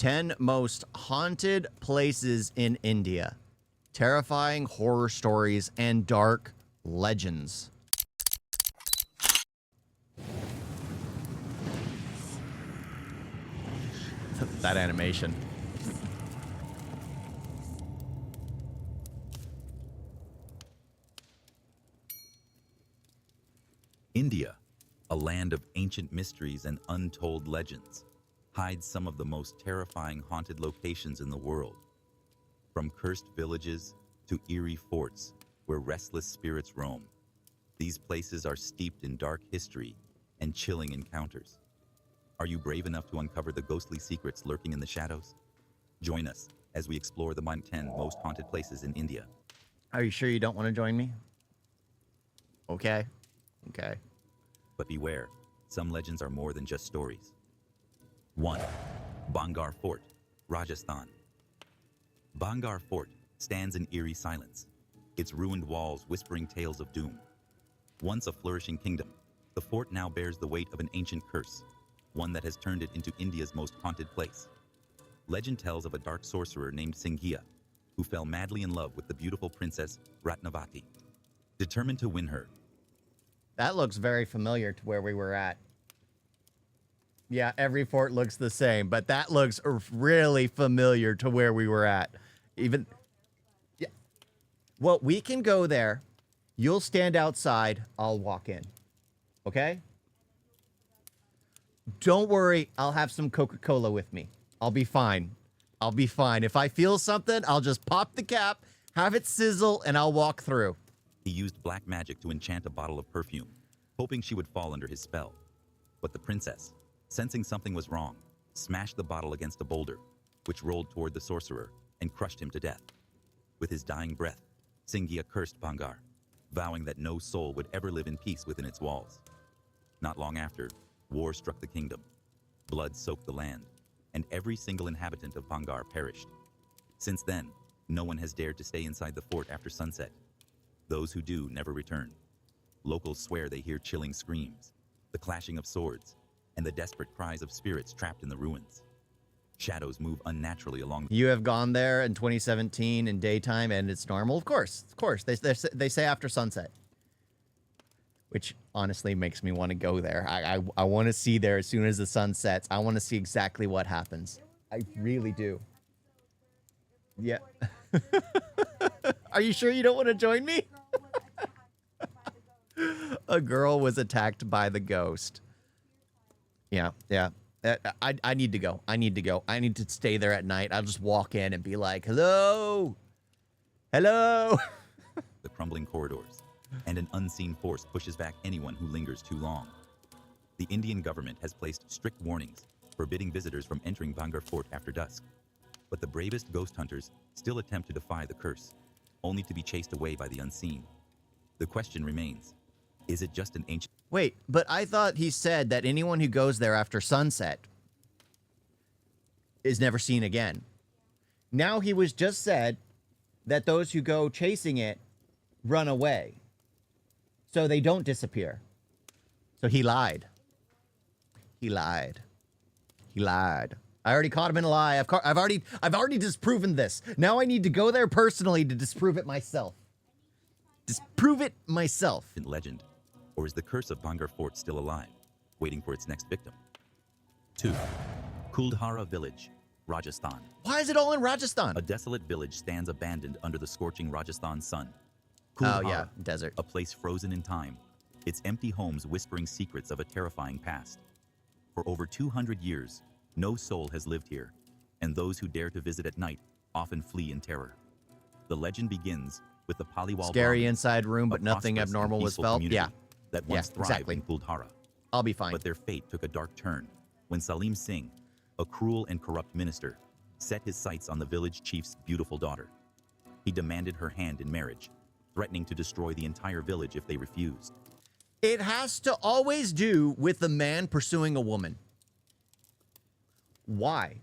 10 most haunted places in India. Terrifying horror stories and dark legends. That animation. India, a land of ancient mysteries and untold legends, hides some of the most terrifying haunted locations in the world. From cursed villages to eerie forts where restless spirits roam, these places are steeped in dark history and chilling encounters. Are you brave enough to uncover the ghostly secrets lurking in the shadows? Join us as we explore the 10 most haunted places in India. Are you sure you don't want to join me? Okay. Okay. But beware, some legends are more than just stories. 1. Bhangarh Fort, Rajasthan. Bhangarh Fort stands in eerie silence, its ruined walls whispering tales of doom. Once a flourishing kingdom, the fort now bears the weight of an ancient curse, one that has turned it into India's most haunted place. Legend tells of a dark sorcerer named Singhia, who fell madly in love with the beautiful princess Ratnavati. Determined to win her, That looks very familiar to where we were at. Yeah, every fort looks the same, but that looks really familiar to where we were at. Even, yeah. Well, we can go there. You'll stand outside. I'll walk in. Okay? Don't worry. I'll have some Coca-Cola with me. I'll be fine. I'll be fine. If I feel something, I'll just pop the cap, have it sizzle, and I'll walk through. he used black magic to enchant a bottle of perfume, hoping she would fall under his spell. But the princess, sensing something was wrong, smashed the bottle against a boulder, which rolled toward the sorcerer and crushed him to death. With his dying breath, Singhia cursed Bhangarh, vowing that no soul would ever live in peace within its walls. Not long after, war struck the kingdom. Blood soaked the land, and every single inhabitant of Bhangarh perished. Since then, no one has dared to stay inside the fort after sunset. Those who do never return. Locals swear they hear chilling screams, the clashing of swords, and the desperate cries of spirits trapped in the ruins. Shadows move unnaturally along. You have gone there in 2017 in daytime, and it's normal. Of course. They say after sunset, which honestly makes me want to go there. I want to see there as soon as the sun sets. I want to see exactly what happens. I really do. Yeah. Are you sure you don't want to join me? A girl was attacked by the ghost. Yeah. I need to go. I need to stay there at night. I'll just walk in and be like, hello. Hello. The crumbling corridors, and an unseen force pushes back anyone who lingers too long. The Indian government has placed strict warnings, forbidding visitors from entering Bhangarh Fort after dusk. But the bravest ghost hunters still attempt to defy the curse, only to be chased away by the unseen. The question remains, is it just an ancient... Wait, but I thought he said that anyone who goes there after sunset is never seen again. Now he was just said that those who go chasing it run away. So they don't disappear. So he lied. He lied. He lied. I already caught him in a lie. I've already disproven this. Now I need to go there personally to disprove it myself. Disprove it myself. legend? Or is the curse of Bhangarh Fort still alive, waiting for its next victim? 2. Kuldhara Village, Rajasthan. Why is it all in Rajasthan? A desolate village stands abandoned under the scorching Rajasthan sun. Oh yeah, desert. A place frozen in time, its empty homes whispering secrets of a terrifying past. For over 200 years, no soul has lived here, and those who dare to visit at night often flee in terror. The legend begins with the Paliwal Scary Brahmins, inside room, a but nothing prosperous and abnormal was peaceful felt. community Yeah. that once thrived exactly. in Kuldhara. I'll be fine. But their fate took a dark turn when Salim Singh, a cruel and corrupt minister, set his sights on the village chief's beautiful daughter. He demanded her hand in marriage, threatening to destroy the entire village if they refused. It has to always do with the man pursuing a woman. Why?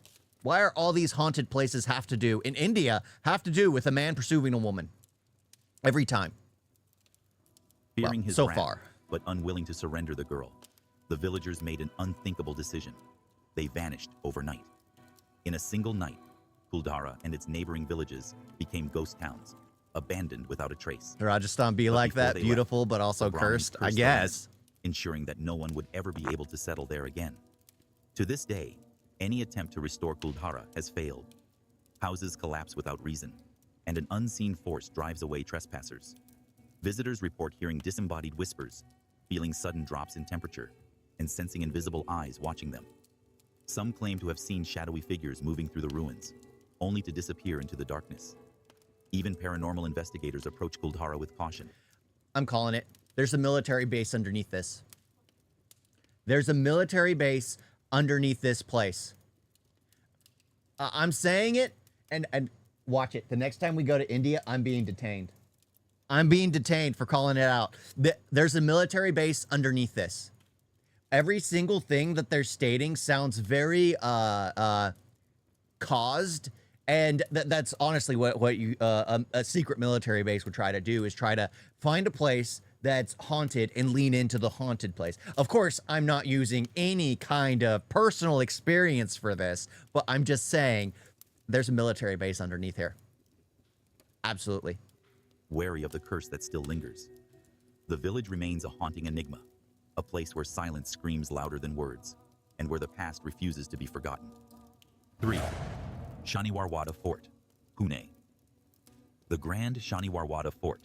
Why are all these haunted places in India have to do with a man pursuing a woman? Every time. Fearing his so wrath, far. but unwilling to surrender the girl, the villagers made an unthinkable decision. They vanished overnight. In a single night, Kuldhara and its neighboring villages became ghost towns, abandoned without a trace. Rajasthan be But like before that, they beautiful left, but also the Brahmins cursed, I cursed the land, guess. ensuring that no one would ever be able to settle there again. To this day, any attempt to restore Kuldhara has failed. Houses collapse without reason, and an unseen force drives away trespassers. Visitors report hearing disembodied whispers, feeling sudden drops in temperature, and sensing invisible eyes watching them. Some claim to have seen shadowy figures moving through the ruins, only to disappear into the darkness. Even paranormal investigators approach Kuldhara with caution. I'm calling it. There's a military base underneath this. There's a military base underneath this place. I'm saying it, and watch it. The next time we go to India, I'm being detained. I'm being detained for calling it out. There's a military base underneath this. Every single thing that they're stating sounds very caused, and that's honestly what you a secret military base would try to do, is try to find a place that's haunted and lean into the haunted place. Of course, I'm not using any kind of personal experience for this, but I'm just saying there's a military base underneath here. Absolutely. Wary of the curse that still lingers, the village remains a haunting enigma, a place where silence screams louder than words, and where the past refuses to be forgotten. 3. Shaniwarwada Fort, Pune. The grand Shaniwarwada Fort,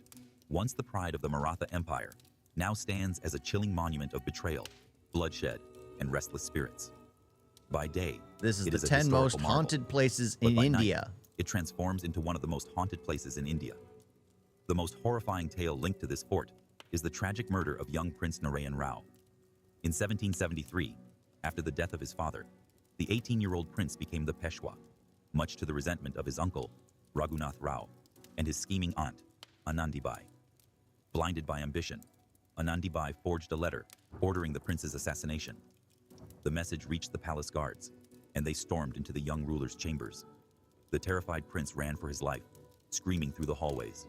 once the pride of the Maratha Empire, now stands as a chilling monument of betrayal, bloodshed, and restless spirits. By day, This is it the is a 10 most historical marvel, haunted places but in by night, India. it transforms into one of the most haunted places in India. The most horrifying tale linked to this fort is the tragic murder of young Prince Narayan Rao. In 1773, after the death of his father, the 18-year-old prince became the Peshwa, much to the resentment of his uncle, Raghunath Rao, and his scheming aunt, Anandibai. Blinded by ambition, Anandibai forged a letter ordering the prince's assassination. The message reached the palace guards, and they stormed into the young ruler's chambers. The terrified prince ran for his life, screaming through the hallways.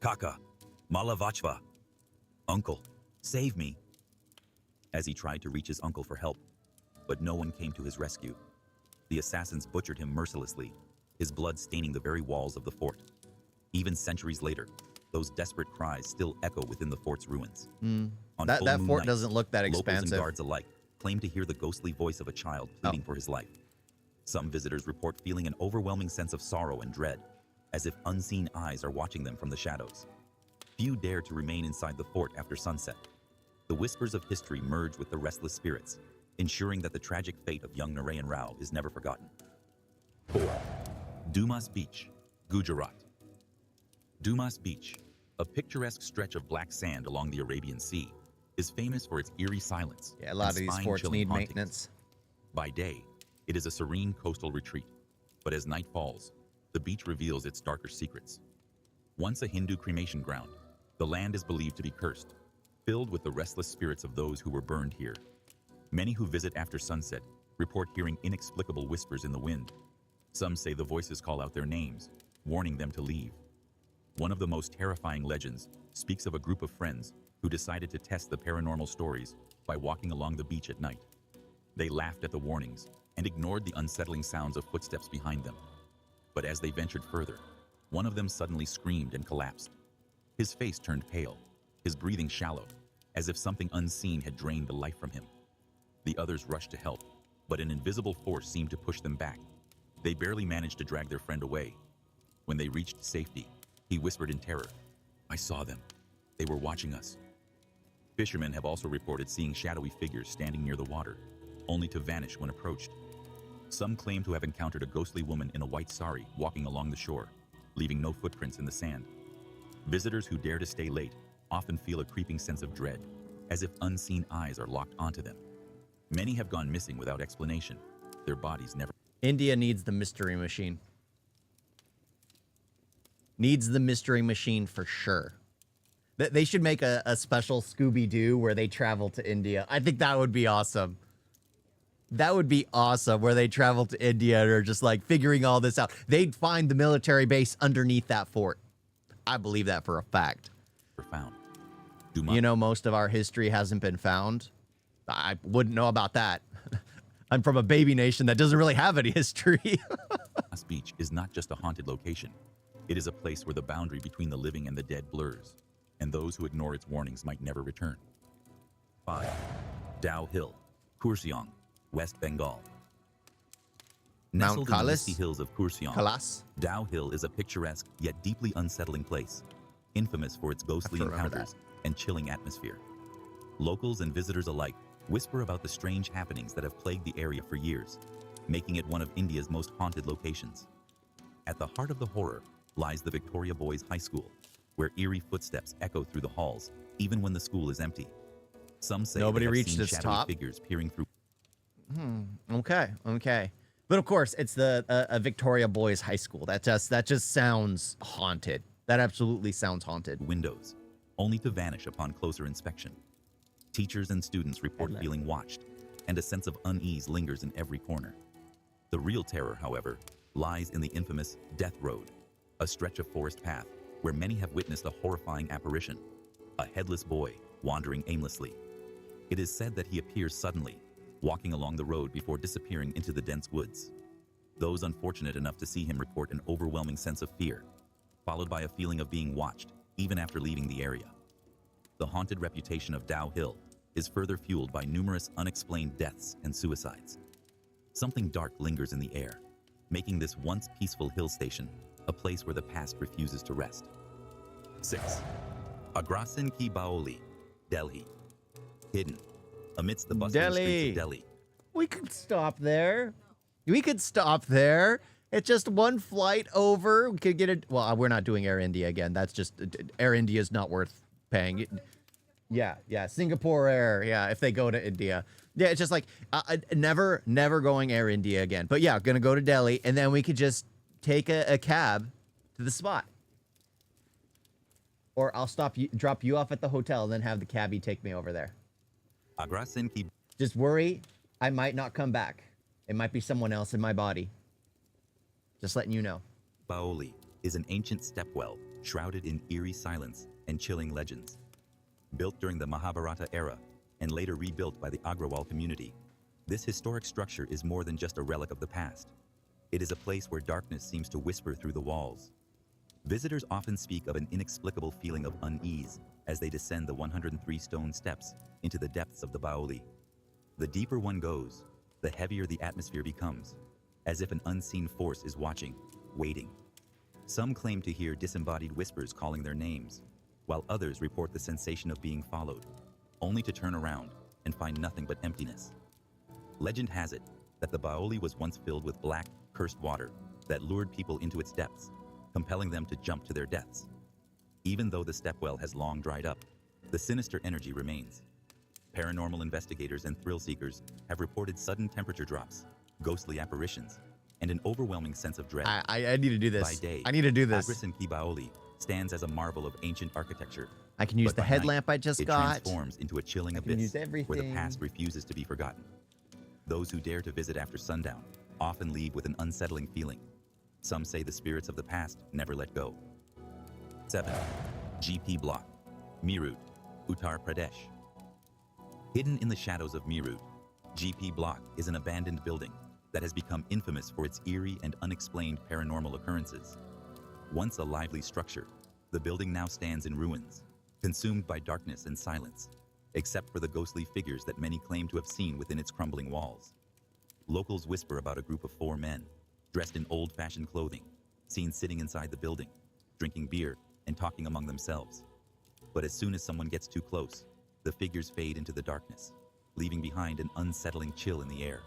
"Kaka, Malavachva! Uncle, save me!" As he tried to reach his uncle for help, but no one came to his rescue. The assassins butchered him mercilessly, his blood staining the very walls of the fort. Even centuries later, those desperate cries still echo within the fort's ruins. On That full moon fort nights, doesn't look that locals and expansive. guards alike claim to hear the ghostly voice of a child pleading for his life. Some visitors report feeling an overwhelming sense of sorrow and dread, as if unseen eyes are watching them from the shadows. Few dare to remain inside the fort after sunset. The whispers of history merge with the restless spirits, ensuring that the tragic fate of young Narayan Rao is never forgotten. 4. Dumas Beach, Gujarat. Dumas Beach, a picturesque stretch of black sand along the Arabian Sea, is famous for its eerie silence. Yeah, a lot of and these forts spine-chilling need hauntings. maintenance. By day, it is a serene coastal retreat, but as night falls, the beach reveals its darker secrets. Once a Hindu cremation ground, the land is believed to be cursed, filled with the restless spirits of those who were burned here. Many who visit after sunset report hearing inexplicable whispers in the wind. Some say the voices call out their names, warning them to leave. One of the most terrifying legends speaks of a group of friends who decided to test the paranormal stories by walking along the beach at night. They laughed at the warnings and ignored the unsettling sounds of footsteps behind them. But as they ventured further, one of them suddenly screamed and collapsed. His face turned pale, his breathing shallow, as if something unseen had drained the life from him. The others rushed to help, but an invisible force seemed to push them back. They barely managed to drag their friend away. When they reached safety, he whispered in terror, "I saw them. They were watching us." Fishermen have also reported seeing shadowy figures standing near the water, only to vanish when approached. Some claim to have encountered a ghostly woman in a white sari walking along the shore, leaving no footprints in the sand. Visitors who dare to stay late often feel a creeping sense of dread, as if unseen eyes are locked onto them. Many have gone missing without explanation, their bodies never... India needs the mystery machine. Needs the mystery machine for sure. They should make a special Scooby-Doo where they travel to India. I think that would be awesome. That would be awesome, where they travel to India and are just like figuring all this out. They'd find the military base underneath that fort. I believe that for a fact. found. Dumas. You know, most of our history hasn't been found. I wouldn't know about that. I'm from a baby nation that doesn't really have any history. Dumas Beach is not just a haunted location. It is a place where the boundary between the living and the dead blurs, and those who ignore its warnings might never return. 5. Dao Hill, Kurseong, West Bengal. Mount Nestled in the Kalas? misty hills of Kurseong, Kalas? Dao Hill is a picturesque yet deeply unsettling place, infamous for its ghostly I remember encounters and chilling atmosphere. Locals and visitors alike whisper about the strange happenings that have plagued the area for years, making it one of India's most haunted locations. At the heart of the horror lies the Victoria Boys High School, where eerie footsteps echo through the halls, even when the school is empty. Some say Nobody they have reached seen its shadowy top? figures peering through. Okay. But of course, it's the a Victoria Boys High School. That just sounds haunted. That absolutely sounds haunted. Windows, only to vanish upon closer inspection. Teachers and students report Headless. feeling watched, and a sense of unease lingers in every corner. The real terror, however, lies in the infamous Death Road, a stretch of forest path where many have witnessed a horrifying apparition, a headless boy wandering aimlessly. It is said that he appears suddenly, walking along the road before disappearing into the dense woods. Those unfortunate enough to see him report an overwhelming sense of fear, followed by a feeling of being watched, even after leaving the area. The haunted reputation of Dao Hill is further fueled by numerous unexplained deaths and suicides. Something dark lingers in the air, making this once peaceful hill station a place where the past refuses to rest. 6. Agrasen Ki Baoli, Delhi. Hidden amidst the bustling streets of Delhi. We could stop there. It's just one flight over. We could get it. Well, we're not doing Air India again. That's just Air India is not worth paying. Yeah. Singapore Air. Yeah, if they go to India. Yeah, it's just like never going Air India again. But yeah, gonna go to Delhi, and then we could just take a cab to the spot. Or I'll drop you off at the hotel, and then have the cabbie take me over there. Agrasen Ki Just worry, I might not come back. It might be someone else in my body. Just letting you know. Baoli is an ancient stepwell shrouded in eerie silence and chilling legends. Built during the Mahabharata era and later rebuilt by the Agrawal community, this historic structure is more than just a relic of the past. It is a place where darkness seems to whisper through the walls. Visitors often speak of an inexplicable feeling of unease as they descend the 103 stone steps into the depths of the Baoli. The deeper one goes, the heavier the atmosphere becomes, as if an unseen force is watching, waiting. Some claim to hear disembodied whispers calling their names, while others report the sensation of being followed, only to turn around and find nothing but emptiness. Legend has it that the Baoli was once filled with black, cursed water that lured people into its depths, compelling them to jump to their deaths. Even though the stepwell has long dried up, the sinister energy remains. Paranormal investigators and thrill seekers have reported sudden temperature drops, ghostly apparitions, and an overwhelming sense of dread. I need to do this. By day, I need to do this. Agrasen Ki Baoli stands as a marvel of ancient architecture. I can use But the by headlamp night, I just it got. transforms into a chilling I can abyss use where the everything. past refuses to be forgotten. Those who dare to visit after sundown often leave with an unsettling feeling. Some say the spirits of the past never let go. 7. GP Block, Meerut, Uttar Pradesh. Hidden in the shadows of Meerut, GP Block is an abandoned building that has become infamous for its eerie and unexplained paranormal occurrences. Once a lively structure, the building now stands in ruins, consumed by darkness and silence, except for the ghostly figures that many claim to have seen within its crumbling walls. Locals whisper about a group of 4 men, dressed in old-fashioned clothing, seen sitting inside the building, drinking beer and talking among themselves. But as soon as someone gets too close, the figures fade into the darkness, leaving behind an unsettling chill in the air.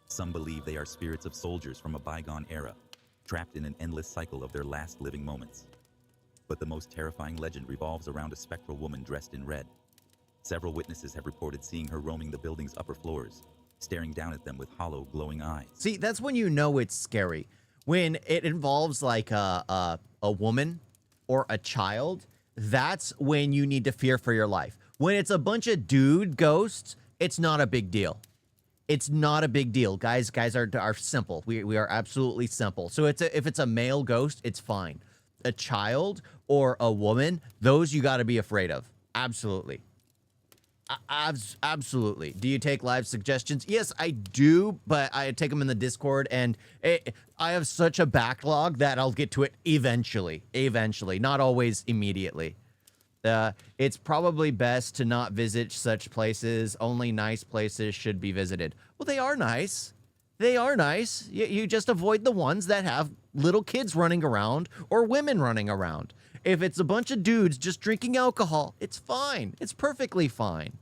Some believe they are spirits of soldiers from a bygone era, trapped in an endless cycle of their last living moments. But the most terrifying legend revolves around a spectral woman dressed in red. Several witnesses have reported seeing her roaming the building's upper floors, staring down at them with hollow, glowing eyes. See, that's when you know it's scary. When it involves like a woman or a child, that's when you need to fear for your life. When it's a bunch of dude ghosts, it's not a big deal. It's not a big deal. Guys are simple. We are absolutely simple. So if it's a male ghost, it's fine. A child or a woman, those you got to be afraid of. Absolutely. Absolutely. Do you take live suggestions? Yes, I do, but I take them in the Discord, and I have such a backlog that I'll get to it eventually. Eventually, not always immediately. It's probably best to not visit such places. Only nice places should be visited. Well, they are nice. They are nice. You just avoid the ones that have little kids running around or women running around. If it's a bunch of dudes just drinking alcohol, it's fine. It's perfectly fine.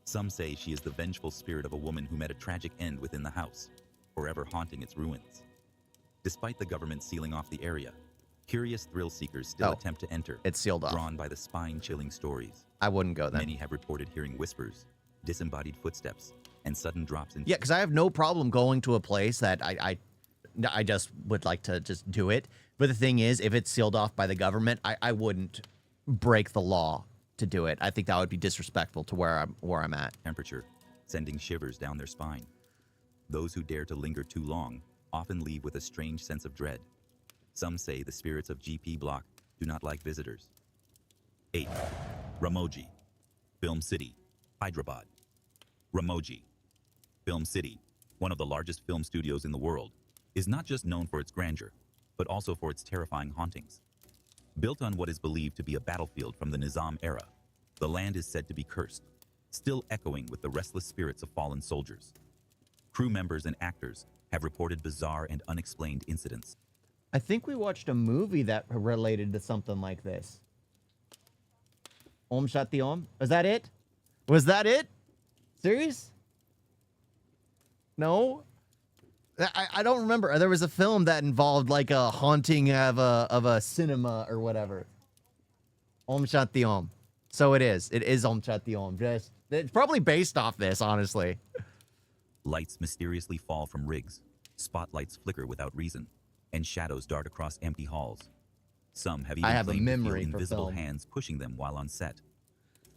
Some say she is the vengeful spirit of a woman who met a tragic end within the house, forever haunting its ruins. Despite the government sealing off the area, curious thrill seekers still attempt to enter. It's sealed off. Drawn by the spine-chilling stories. I wouldn't go then. Many have reported hearing whispers, disembodied footsteps, and sudden drops in... Yeah, because I have no problem going to a place that I just would like to just do it. But the thing is, if it's sealed off by the government, I wouldn't break the law to do it. I think that would be disrespectful to where I'm at. Temperature, sending shivers down their spine. Those who dare to linger too long often leave with a strange sense of dread. Some say the spirits of GP Block do not like visitors. 8. Ramoji Film City, Hyderabad. Ramoji Film City, one of the largest film studios in the world, is not just known for its grandeur, but also for its terrifying hauntings. Built on what is believed to be a battlefield from the Nizam era, the land is said to be cursed, still echoing with the restless spirits of fallen soldiers. Crew members and actors have reported bizarre and unexplained incidents. I think we watched a movie that related to something like this. Om Shanti Om? Was that it? Was that it? Serious? No? I don't remember. There was a film that involved like a haunting of a cinema or whatever. Om Shanti Om. So it is. It is Om Shanti Om. It's probably based off this, honestly. Lights mysteriously fall from rigs. Spotlights flicker without reason, and shadows dart across empty halls. Some have even claimed to feel invisible hands pushing them while on set.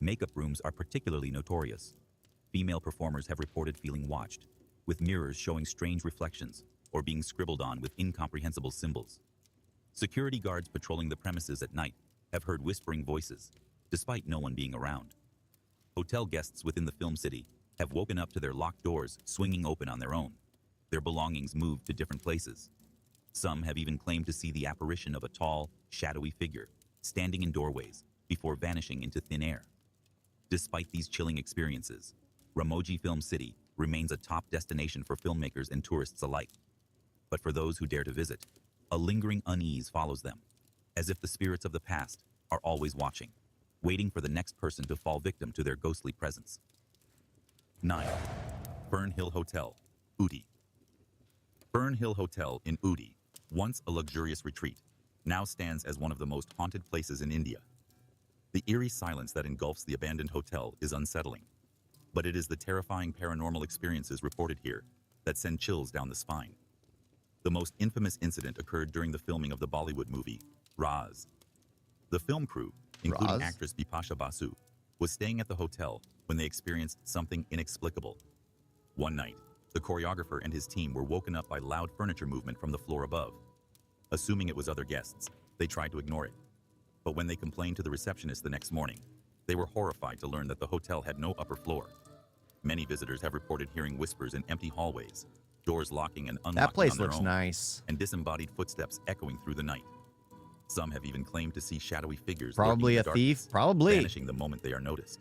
Makeup rooms are particularly notorious. Female performers have reported feeling watched, with mirrors showing strange reflections or being scribbled on with incomprehensible symbols. Security guards patrolling the premises at night have heard whispering voices, despite no one being around. Hotel guests within the film city have woken up to their locked doors swinging open on their own, their belongings moved to different places. Some have even claimed to see the apparition of a tall, shadowy figure standing in doorways before vanishing into thin air. Despite these chilling experiences, Ramoji Film City remains a top destination for filmmakers and tourists alike. But for those who dare to visit, a lingering unease follows them, as if the spirits of the past are always watching, waiting for the next person to fall victim to their ghostly presence. 9. Fern Hill Hotel, Ooty. Fern Hill Hotel in Ooty, once a luxurious retreat, now stands as one of the most haunted places in India. The eerie silence that engulfs the abandoned hotel is unsettling, but it is the terrifying paranormal experiences reported here that send chills down the spine. The most infamous incident occurred during the filming of the Bollywood movie, Raz. The film crew, including actress Bipasha Basu, was staying at the hotel when they experienced something inexplicable. One night, the choreographer and his team were woken up by loud furniture movement from the floor above. Assuming it was other guests, they tried to ignore it. But when they complained to the receptionist the next morning, they were horrified to learn that the hotel had no upper floor. Many visitors have reported hearing whispers in empty hallways, doors locking and unlocking that place on their looks own, nice. and disembodied footsteps echoing through the night. Some have even claimed to see shadowy figures probably a lurking in the thief, darkness, probably vanishing the moment they are noticed.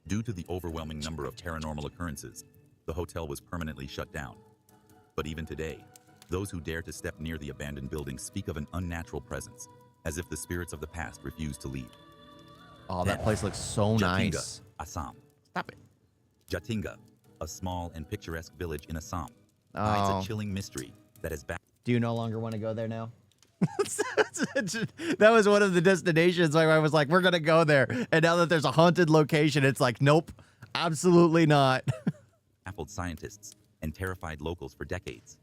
Due to the overwhelming number of paranormal occurrences, the hotel was permanently shut down. But even today, those who dare to step near the abandoned building speak of an unnatural presence, as if the spirits of the past refuse to leave. Oh, that place looks so Jatinga, nice. Assam. Stop it. Jatinga, a small and picturesque village in Assam, hides a chilling mystery that has back. Do you no longer want to go there now? That was one of the destinations where I was like, we're going to go there. And now that there's a haunted location, it's like, nope, absolutely not. Baffled scientists and terrified locals for decades.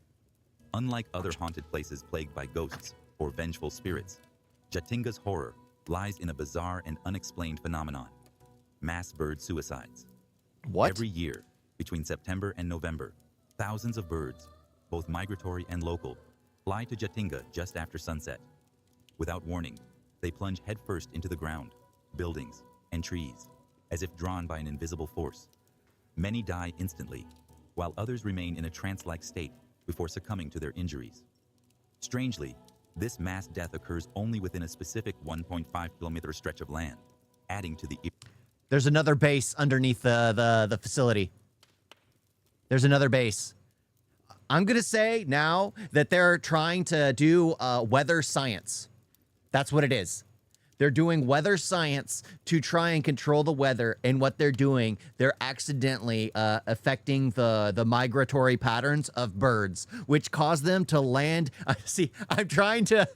Unlike other haunted places plagued by ghosts or vengeful spirits, Jatinga's horror lies in a bizarre and unexplained phenomenon: mass bird suicides. What? Every year, between September and November, thousands of birds, both migratory and local, fly to Jatinga just after sunset. Without warning, they plunge headfirst into the ground, buildings, and trees. as if drawn by an invisible force. Many die instantly, while others remain in a trance-like state before succumbing to their injuries. Strangely, this mass death occurs only within a specific 1.5-kilometer stretch of land, adding to the... There's another base underneath the facility. There's another base. I'm going to say now that they're trying to do weather science. That's what it is. They're doing weather science to try and control the weather. And what they're doing, they're accidentally affecting the migratory patterns of birds, which cause them to land. See, I'm trying to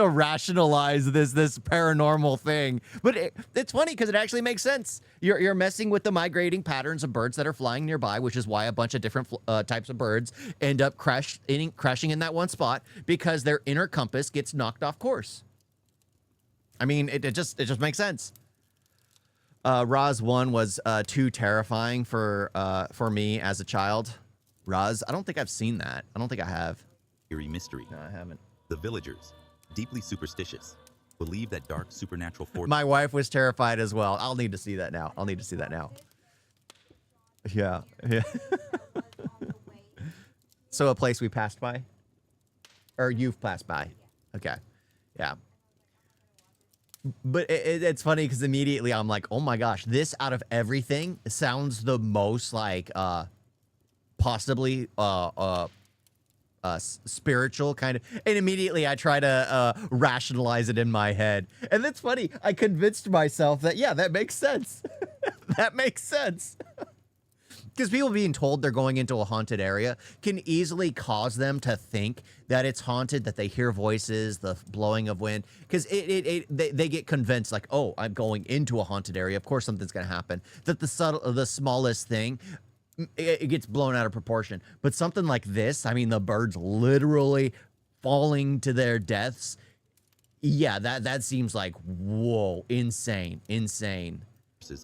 rationalize this paranormal thing, but it's funny because it actually makes sense. You're messing with the migrating patterns of birds that are flying nearby, which is why a bunch of different types of birds end up crashing in that one spot because their inner compass gets knocked off course. I mean, it just makes sense. Roz 1 was too terrifying for me as a child. Roz, I don't think I've seen that. I don't think I have. Eerie mystery. No, I haven't. The villagers, deeply superstitious, believe that dark supernatural forces... My wife was terrified as well. I'll need to see that now. Yeah. So a place we passed by? Or you've passed by? Okay. Yeah. But it's funny because immediately I'm like, oh my gosh, this out of everything sounds the most like possibly spiritual kind of, and immediately I try to rationalize it in my head. And that's funny. I convinced myself that, yeah, that makes sense. That makes sense. Because people being told they're going into a haunted area can easily cause them to think that it's haunted, that they hear voices, the blowing of wind. Because they get convinced like, oh, I'm going into a haunted area. Of course something's going to happen. That the smallest thing, it gets blown out of proportion. But something like this, I mean, the birds literally falling to their deaths. Yeah, that seems like, whoa, insane.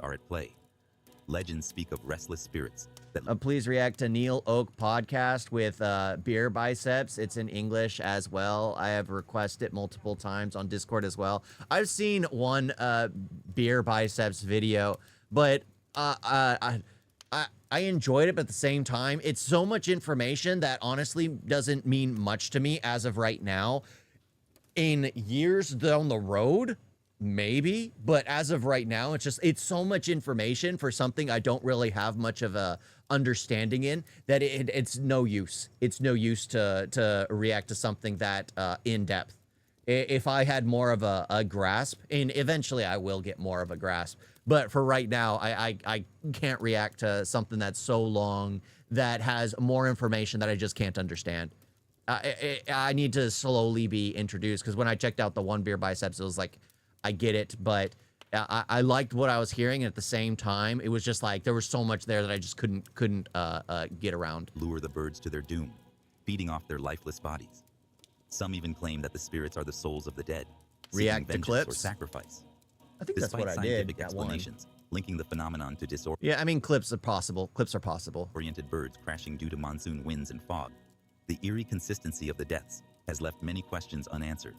are at play. Legends speak of restless spirits that... Please react to Neil Oak podcast with beer biceps. It's in English as well. I have requested it multiple times on Discord as well. I've seen one beer biceps video, but I enjoyed it, but at the same time, it's so much information that honestly doesn't mean much to me as of right now. In years down the road, maybe, but as of right now, it's so much information for something I don't really have much of a understanding in that it's no use. It's no use to react to something that in depth. If I had more of a grasp, and eventually I will get more of a grasp, but for right now, I can't react to something that's so long that has more information that I just can't understand. I need to slowly be introduced, because when I checked out the one beer biceps, it was like, I get it, but I liked what I was hearing, and at the same time, it was just like there was so much there that I just couldn't get around. Lure the birds to their doom, feeding off their lifeless bodies. Some even claim that the spirits are the souls of the dead, React to vengeance clips or sacrifice. I think Despite that's what I did. scientific That one. explanations linking the phenomenon to Yeah, I mean, clips are possible. oriented birds crashing due to monsoon winds and fog, the eerie consistency of the deaths has left many questions unanswered.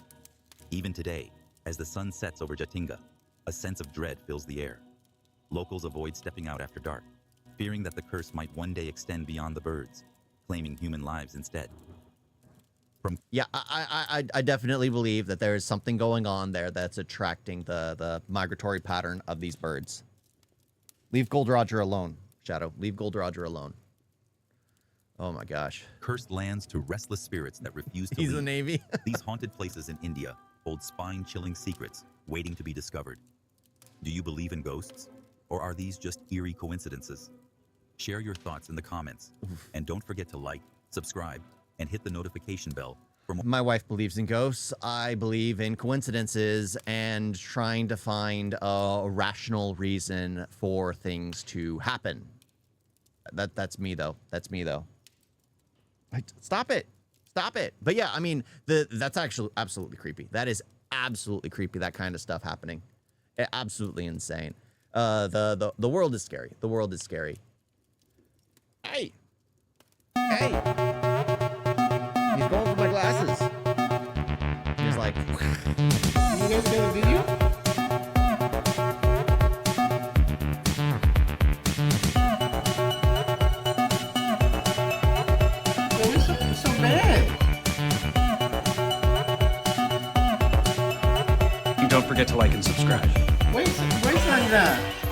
Even today, as the sun sets over Jatinga, a sense of dread fills the air. Locals avoid stepping out after dark, fearing that the curse might one day extend beyond the birds, claiming human lives instead. Yeah, I definitely believe that there is something going on there that's attracting the migratory pattern of these birds. Leave Gold Roger alone, Shadow. Leave Gold Roger alone. Oh my gosh. Cursed lands to restless spirits that refuse to He's leave. the Navy. These haunted places in India hold spine-chilling secrets waiting to be discovered. Do you believe in ghosts? Or are these just eerie coincidences? Share your thoughts in the comments. And don't forget to like, subscribe, and hit the notification bell for more. My wife believes in ghosts. I believe in coincidences and trying to find a rational reason for things to happen. That's me though. Stop it. But yeah, I mean, that's actually absolutely creepy. That is absolutely creepy, that kind of stuff happening. Absolutely insane. The world is scary. The world is scary. Hey. He's going for my glasses. He's like, you guys got a video? don't forget to like and subscribe. Wait, wait,